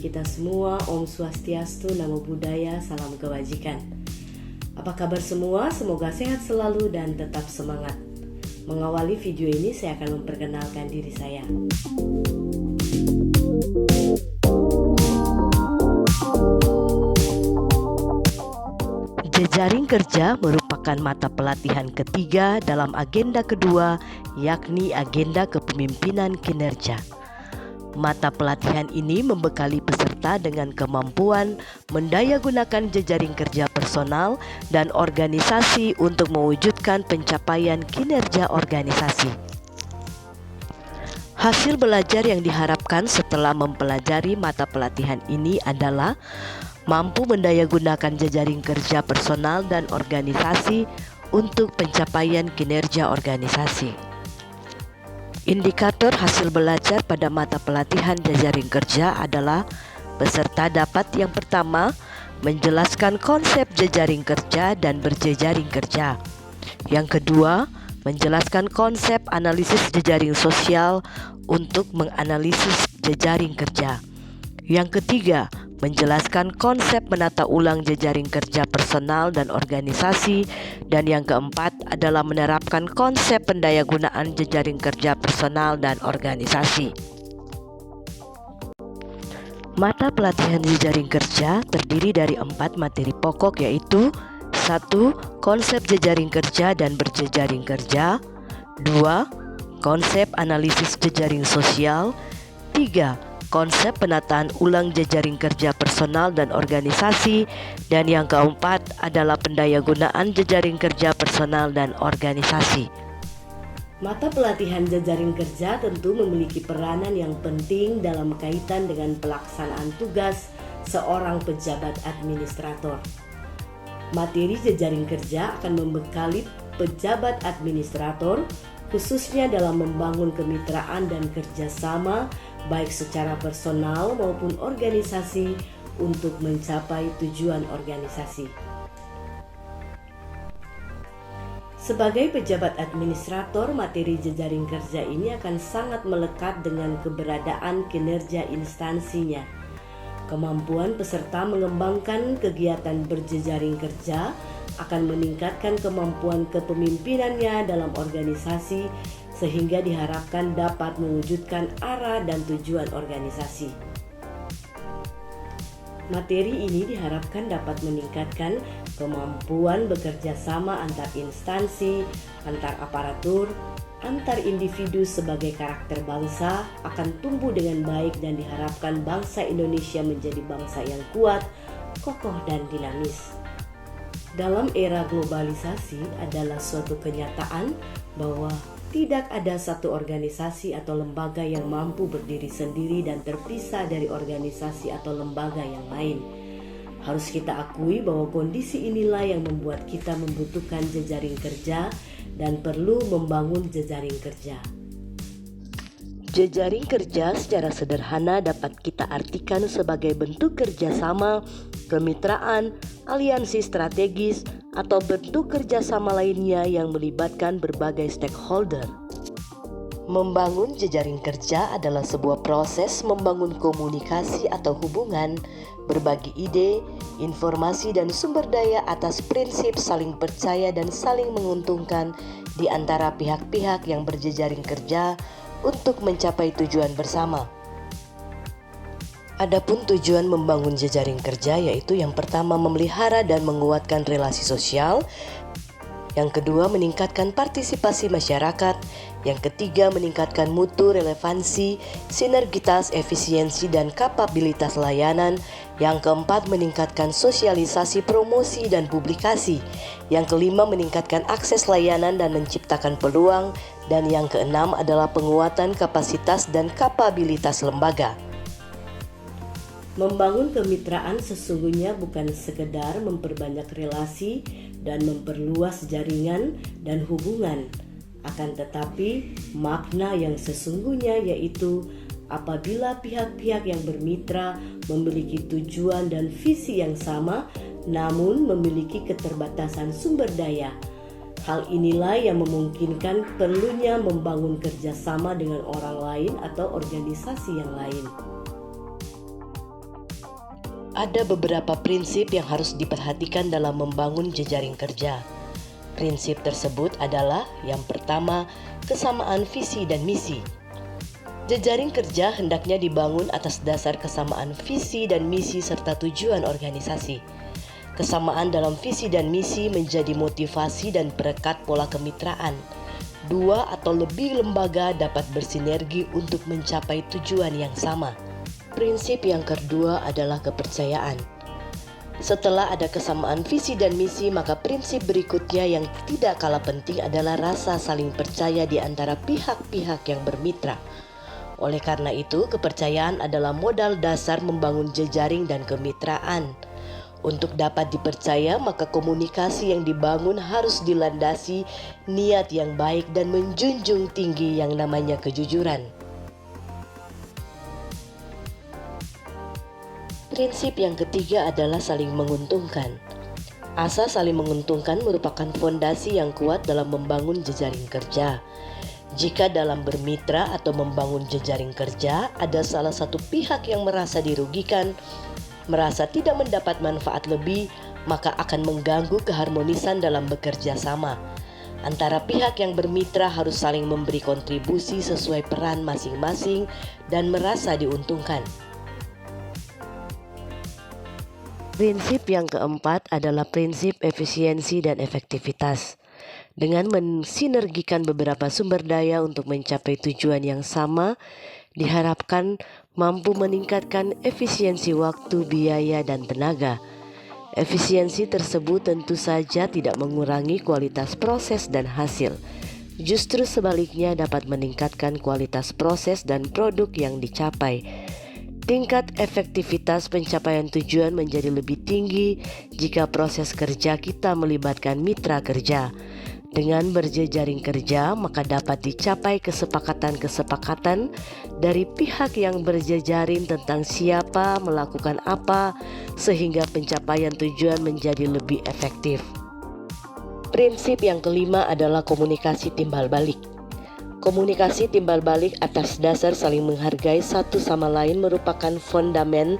bagi kita semua. Om Swastiastu, Namo Buddhaya, salam kebajikan. Apa kabar semua? Semoga sehat selalu dan tetap semangat. Mengawali video ini saya akan memperkenalkan diri saya. Jejaring kerja merupakan mata pelatihan ketiga dalam agenda kedua, yakni agenda kepemimpinan kinerja. Mata pelatihan ini membekali peserta dengan kemampuan mendayagunakan jejaring kerja personal dan organisasi untuk mewujudkan pencapaian kinerja organisasi. Hasil belajar yang diharapkan setelah mempelajari mata pelatihan ini adalah mampu mendayagunakan jejaring kerja personal dan organisasi untuk pencapaian kinerja organisasi. Indikator hasil belajar pada mata pelatihan jejaring kerja adalah peserta dapat yang pertama menjelaskan konsep jejaring kerja dan berjejaring kerja. Yang kedua, menjelaskan konsep analisis jejaring sosial untuk menganalisis jejaring kerja. Yang ketiga, menjelaskan konsep menata ulang jejaring kerja personal dan organisasi, dan yang keempat adalah menerapkan konsep pendayagunaan jejaring kerja personal dan organisasi. Mata pelatihan jejaring kerja terdiri dari 4 materi pokok, yaitu 1. Konsep jejaring kerja dan berjejaring kerja. 2. Konsep analisis jejaring sosial. 3. Konsep penataan ulang jejaring kerja personal dan organisasi, dan yang keempat adalah pendayagunaan jejaring kerja personal dan organisasi. Mata pelatihan jejaring kerja tentu memiliki peranan yang penting dalam kaitan dengan pelaksanaan tugas seorang pejabat administrator. Materi jejaring kerja akan membekali pejabat administrator khususnya dalam membangun kemitraan dan kerjasama baik secara personal maupun organisasi untuk mencapai tujuan organisasi. Sebagai pejabat administrator, materi jejaring kerja ini akan sangat melekat dengan keberadaan kinerja instansinya. Kemampuan peserta mengembangkan kegiatan berjejaring kerja akan meningkatkan kemampuan kepemimpinannya dalam organisasi sehingga diharapkan dapat mewujudkan arah dan tujuan organisasi. Materi ini diharapkan dapat meningkatkan kemampuan bekerja sama antar instansi, antar aparatur, antar individu sebagai karakter bangsa akan tumbuh dengan baik dan diharapkan bangsa Indonesia menjadi bangsa yang kuat, kokoh dan dinamis. Dalam era globalisasi adalah suatu kenyataan bahwa tidak ada satu organisasi atau lembaga yang mampu berdiri sendiri dan terpisah dari organisasi atau lembaga yang lain. Harus kita akui bahwa kondisi inilah yang membuat kita membutuhkan jejaring kerja dan perlu membangun jejaring kerja. Jejaring kerja secara sederhana dapat kita artikan sebagai bentuk kerjasama, kemitraan, aliansi strategis, atau bentuk kerjasama lainnya yang melibatkan berbagai stakeholder. Membangun jejaring kerja adalah sebuah proses membangun komunikasi atau hubungan, berbagi ide, informasi, dan sumber daya atas prinsip saling percaya dan saling menguntungkan di antara pihak-pihak yang berjejaring kerja untuk mencapai tujuan bersama. Adapun tujuan membangun jejaring kerja yaitu yang pertama memelihara dan menguatkan relasi sosial, yang kedua meningkatkan partisipasi masyarakat, yang ketiga meningkatkan mutu relevansi, sinergitas, efisiensi dan kapabilitas layanan, yang keempat meningkatkan sosialisasi, promosi dan publikasi, yang kelima meningkatkan akses layanan dan menciptakan peluang, dan yang keenam adalah penguatan kapasitas dan kapabilitas lembaga. Membangun kemitraan sesungguhnya bukan sekedar memperbanyak relasi dan memperluas jaringan dan hubungan, akan tetapi makna yang sesungguhnya yaitu apabila pihak-pihak yang bermitra memiliki tujuan dan visi yang sama namun memiliki keterbatasan sumber daya. Hal inilah yang memungkinkan perlunya membangun kerjasama dengan orang lain atau organisasi yang lain. Ada beberapa prinsip yang harus diperhatikan dalam membangun jejaring kerja. Prinsip tersebut adalah yang pertama, kesamaan visi dan misi. Jejaring kerja hendaknya dibangun atas dasar kesamaan visi dan misi serta tujuan organisasi. Kesamaan dalam visi dan misi menjadi motivasi dan perekat pola kemitraan. Dua atau lebih lembaga dapat bersinergi untuk mencapai tujuan yang sama. Prinsip yang kedua adalah kepercayaan. Setelah ada kesamaan visi dan misi, maka prinsip berikutnya yang tidak kalah penting adalah rasa saling percaya di antara pihak-pihak yang bermitra. Oleh karena itu, kepercayaan adalah modal dasar membangun jejaring dan kemitraan. Untuk dapat dipercaya, maka komunikasi yang dibangun harus dilandasi niat yang baik dan menjunjung tinggi yang namanya kejujuran. Prinsip yang ketiga adalah saling menguntungkan. Asas saling menguntungkan merupakan fondasi yang kuat dalam membangun jejaring kerja. Jika dalam bermitra atau membangun jejaring kerja, ada salah satu pihak yang merasa dirugikan, merasa tidak mendapat manfaat lebih, maka akan mengganggu keharmonisan dalam bekerja sama. Antara pihak yang bermitra harus saling memberi kontribusi sesuai peran masing-masing dan merasa diuntungkan. Prinsip yang keempat adalah prinsip efisiensi dan efektivitas. Dengan mensinergikan beberapa sumber daya untuk mencapai tujuan yang sama, diharapkan mampu meningkatkan efisiensi waktu, biaya, dan tenaga. Efisiensi tersebut tentu saja tidak mengurangi kualitas proses dan hasil. Justru sebaliknya dapat meningkatkan kualitas proses dan produk yang dicapai. Tingkat efektivitas pencapaian tujuan menjadi lebih tinggi jika proses kerja kita melibatkan mitra kerja. Dengan berjejaring kerja, maka dapat dicapai kesepakatan-kesepakatan dari pihak yang berjejaring tentang siapa melakukan apa, sehingga pencapaian tujuan menjadi lebih efektif. Prinsip yang kelima adalah komunikasi timbal balik. Komunikasi timbal balik atas dasar saling menghargai satu sama lain merupakan fondamen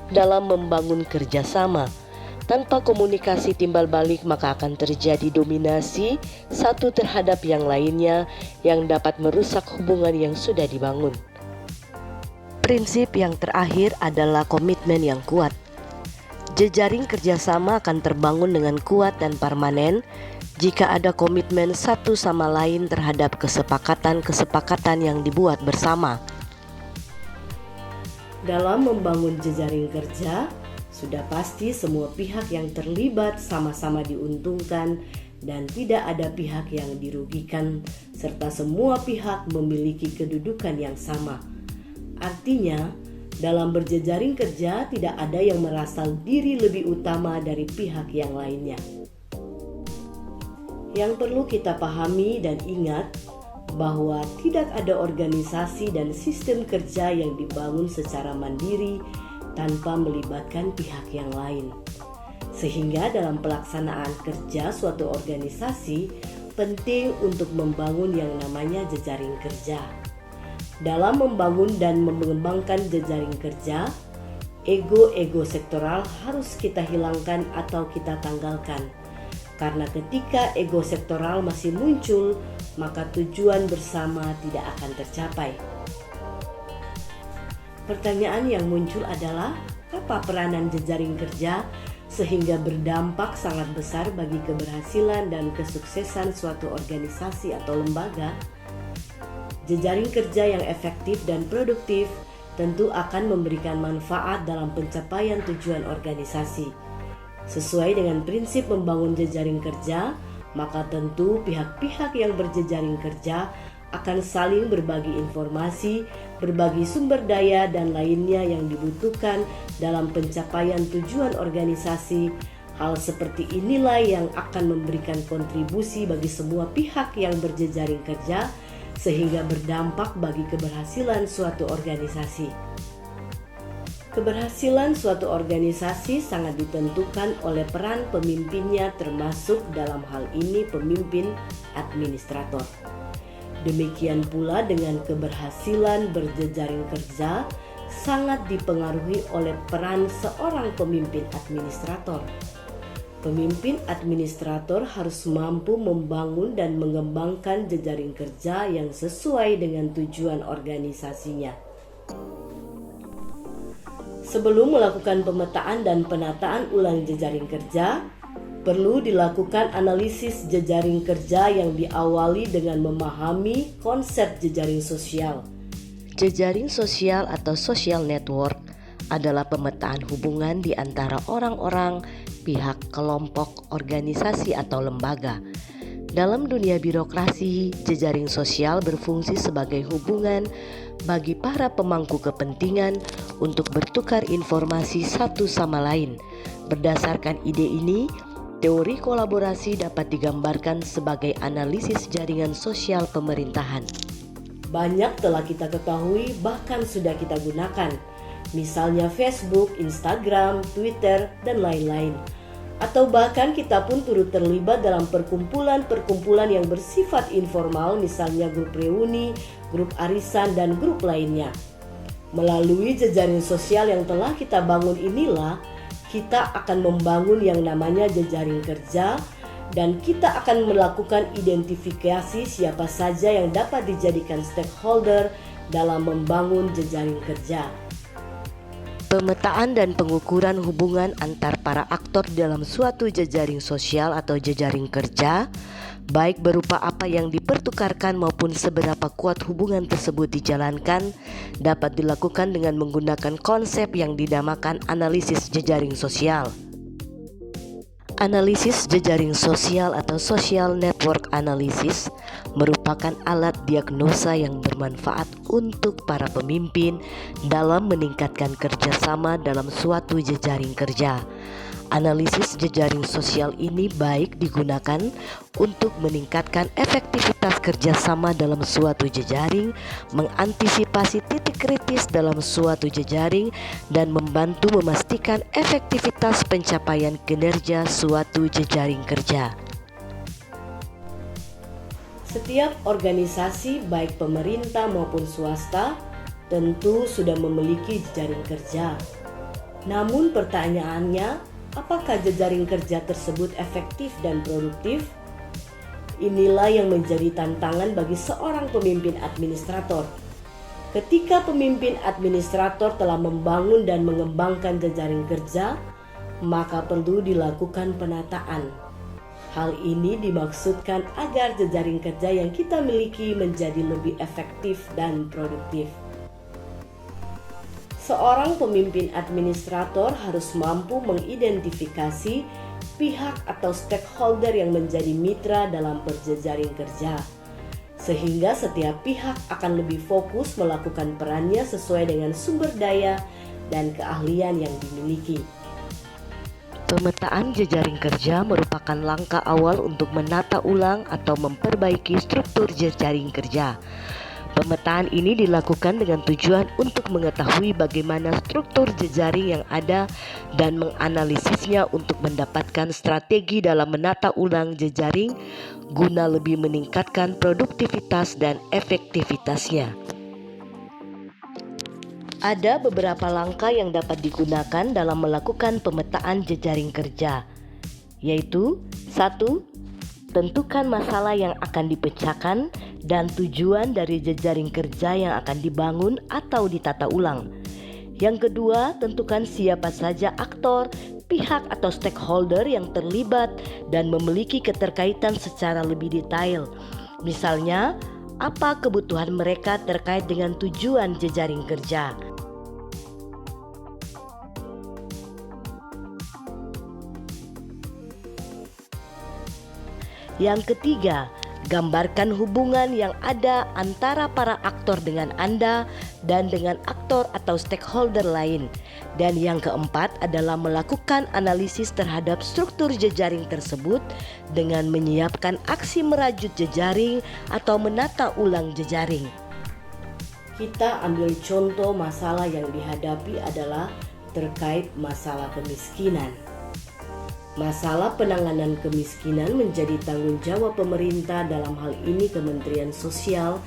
dalam membangun kerjasama. Tanpa komunikasi timbal balik maka akan terjadi dominasi satu terhadap yang lainnya yang dapat merusak hubungan yang sudah dibangun. Prinsip yang terakhir adalah komitmen yang kuat. Jejaring kerjasama akan terbangun dengan kuat dan permanen jika ada komitmen satu sama lain terhadap kesepakatan-kesepakatan yang dibuat bersama. Dalam membangun jejaring kerja, sudah pasti semua pihak yang terlibat sama-sama diuntungkan dan tidak ada pihak yang dirugikan, serta semua pihak memiliki kedudukan yang sama. Artinya, dalam berjejaring kerja tidak ada yang merasa diri lebih utama dari pihak yang lainnya. Yang perlu kita pahami dan ingat bahwa tidak ada organisasi dan sistem kerja yang dibangun secara mandiri tanpa melibatkan pihak yang lain. Sehingga dalam pelaksanaan kerja suatu organisasi penting untuk membangun yang namanya jejaring kerja. Dalam membangun dan mengembangkan jejaring kerja, ego-ego sektoral harus kita hilangkan atau kita tanggalkan. Karena ketika ego sektoral masih muncul, maka tujuan bersama tidak akan tercapai. Pertanyaan yang muncul adalah, apa peranan jejaring kerja sehingga berdampak sangat besar bagi keberhasilan dan kesuksesan suatu organisasi atau lembaga? Jejaring kerja yang efektif dan produktif tentu akan memberikan manfaat dalam pencapaian tujuan organisasi. Sesuai dengan prinsip membangun jejaring kerja, maka tentu pihak-pihak yang berjejaring kerja akan saling berbagi informasi, berbagi sumber daya dan lainnya yang dibutuhkan dalam pencapaian tujuan organisasi. Hal seperti inilah yang akan memberikan kontribusi bagi semua pihak yang berjejaring kerja sehingga berdampak bagi keberhasilan suatu organisasi. Keberhasilan suatu organisasi sangat ditentukan oleh peran pemimpinnya, termasuk dalam hal ini pemimpin administrator. Demikian pula dengan keberhasilan berjejaring kerja, sangat dipengaruhi oleh peran seorang pemimpin administrator. Pemimpin administrator harus mampu membangun dan mengembangkan jejaring kerja yang sesuai dengan tujuan organisasinya. Sebelum melakukan pemetaan dan penataan ulang jejaring kerja, perlu dilakukan analisis jejaring kerja yang diawali dengan memahami konsep jejaring sosial. Jejaring sosial atau social network adalah pemetaan hubungan di antara orang-orang, pihak, kelompok, organisasi, atau lembaga. Dalam dunia birokrasi, jejaring sosial berfungsi sebagai hubungan bagi para pemangku kepentingan untuk bertukar informasi satu sama lain. Berdasarkan ide ini, teori kolaborasi dapat digambarkan sebagai analisis jaringan sosial pemerintahan. Banyak telah kita ketahui, bahkan sudah kita gunakan, misalnya Facebook, Instagram, Twitter, dan lain-lain. Atau bahkan kita pun turut terlibat dalam perkumpulan-perkumpulan yang bersifat informal, misalnya grup reuni, grup arisan, dan grup lainnya. Melalui jejaring sosial yang telah kita bangun inilah, kita akan membangun yang namanya jejaring kerja, dan kita akan melakukan identifikasi siapa saja yang dapat dijadikan stakeholder dalam membangun jejaring kerja. Pemetaan dan pengukuran hubungan antar para aktor dalam suatu jejaring sosial atau jejaring kerja, baik berupa apa yang dipertukarkan maupun seberapa kuat hubungan tersebut dijalankan, dapat dilakukan dengan menggunakan konsep yang dinamakan analisis jejaring sosial. Analisis jejaring sosial atau social network analysis merupakan alat diagnosa yang bermanfaat untuk para pemimpin dalam meningkatkan kerjasama dalam suatu jejaring kerja. Analisis jejaring sosial ini baik digunakan untuk meningkatkan efektivitas kerjasama dalam suatu jejaring, mengantisipasi titik kritis dalam suatu jejaring, dan membantu memastikan efektivitas pencapaian kinerja suatu jejaring kerja. Setiap organisasi baik pemerintah maupun swasta tentu sudah memiliki jejaring kerja. Namun pertanyaannya, apakah jejaring kerja tersebut efektif dan produktif? Inilah yang menjadi tantangan bagi seorang pemimpin administrator. Ketika pemimpin administrator telah membangun dan mengembangkan jejaring kerja, maka perlu dilakukan penataan. Hal ini dimaksudkan agar jejaring kerja yang kita miliki menjadi lebih efektif dan produktif. Seorang pemimpin administrator harus mampu mengidentifikasi pihak atau stakeholder yang menjadi mitra dalam berjejaring kerja, sehingga setiap pihak akan lebih fokus melakukan perannya sesuai dengan sumber daya dan keahlian yang dimiliki. Pemetaan jejaring kerja merupakan langkah awal untuk menata ulang atau memperbaiki struktur jejaring kerja. Pemetaan ini dilakukan dengan tujuan untuk mengetahui bagaimana struktur jejaring yang ada dan menganalisisnya untuk mendapatkan strategi dalam menata ulang jejaring guna lebih meningkatkan produktivitas dan efektivitasnya. Ada beberapa langkah yang dapat digunakan dalam melakukan pemetaan jejaring kerja, yaitu 1. Tentukan masalah yang akan dipecahkan dan tujuan dari jejaring kerja yang akan dibangun atau ditata ulang. Yang kedua, tentukan siapa saja aktor, pihak atau stakeholder yang terlibat dan memiliki keterkaitan secara lebih detail. Misalnya, apa kebutuhan mereka terkait dengan tujuan jejaring kerja. Yang ketiga, gambarkan hubungan yang ada antara para aktor dengan Anda dan dengan aktor atau stakeholder lain. Dan yang keempat adalah melakukan analisis terhadap struktur jejaring tersebut dengan menyiapkan aksi merajut jejaring atau menata ulang jejaring. Kita ambil contoh masalah yang dihadapi adalah terkait masalah kemiskinan. Masalah penanganan kemiskinan menjadi tanggung jawab pemerintah, dalam hal ini Kementerian Sosial,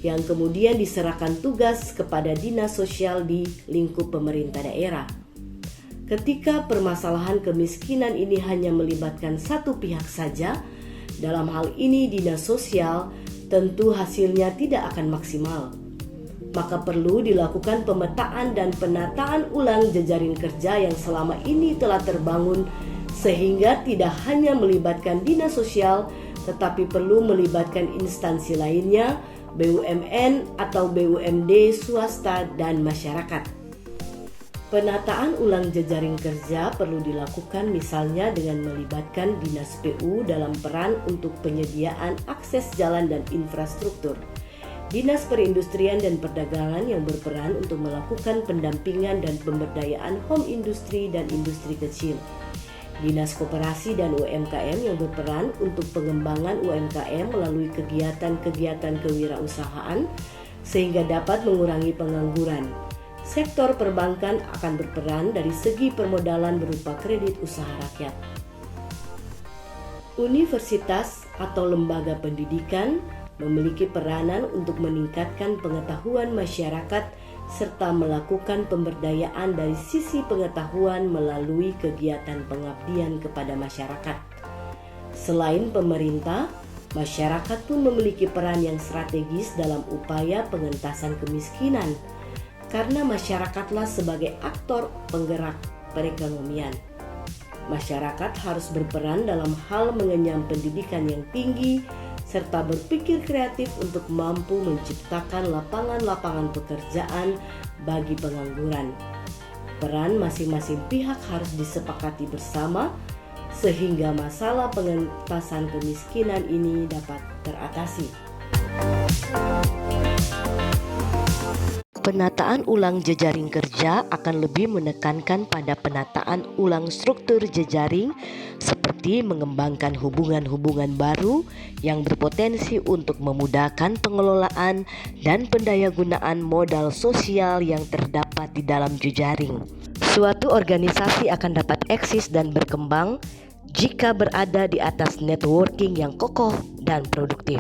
yang kemudian diserahkan tugas kepada dinas sosial di lingkup pemerintah daerah. Ketika permasalahan kemiskinan ini hanya melibatkan satu pihak saja, dalam hal ini dinas sosial, tentu hasilnya tidak akan maksimal. Maka perlu dilakukan pemetaan dan penataan ulang jejaring kerja yang selama ini telah terbangun, sehingga tidak hanya melibatkan dinas sosial, tetapi perlu melibatkan instansi lainnya, BUMN atau BUMD, swasta, dan masyarakat. Penataan ulang jejaring kerja perlu dilakukan misalnya dengan melibatkan Dinas PU dalam peran untuk penyediaan akses jalan dan infrastruktur, Dinas Perindustrian dan Perdagangan yang berperan untuk melakukan pendampingan dan pemberdayaan home industri dan industri kecil, Dinas Koperasi dan UMKM yang berperan untuk pengembangan UMKM melalui kegiatan-kegiatan kewirausahaan sehingga dapat mengurangi pengangguran. Sektor perbankan akan berperan dari segi permodalan berupa kredit usaha rakyat. Universitas atau lembaga pendidikan memiliki peranan untuk meningkatkan pengetahuan masyarakat serta melakukan pemberdayaan dari sisi pengetahuan melalui kegiatan pengabdian kepada masyarakat. Selain pemerintah, masyarakat pun memiliki peran yang strategis dalam upaya pengentasan kemiskinan, karena masyarakatlah sebagai aktor penggerak perekonomian. Masyarakat harus berperan dalam hal mengenyam pendidikan yang tinggi, serta berpikir kreatif untuk mampu menciptakan lapangan-lapangan pekerjaan bagi pengangguran. Peran masing-masing pihak harus disepakati bersama sehingga masalah pengentasan kemiskinan ini dapat teratasi. Penataan ulang jejaring kerja akan lebih menekankan pada penataan ulang struktur jejaring seperti mengembangkan hubungan-hubungan baru yang berpotensi untuk memudahkan pengelolaan dan pendayagunaan modal sosial yang terdapat di dalam jejaring. Suatu organisasi akan dapat eksis dan berkembang jika berada di atas networking yang kokoh dan produktif.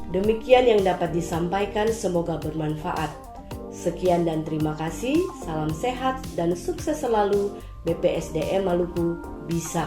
Demikian yang dapat disampaikan, semoga bermanfaat. Sekian dan terima kasih. Salam sehat dan sukses selalu. BPSDM Maluku bisa.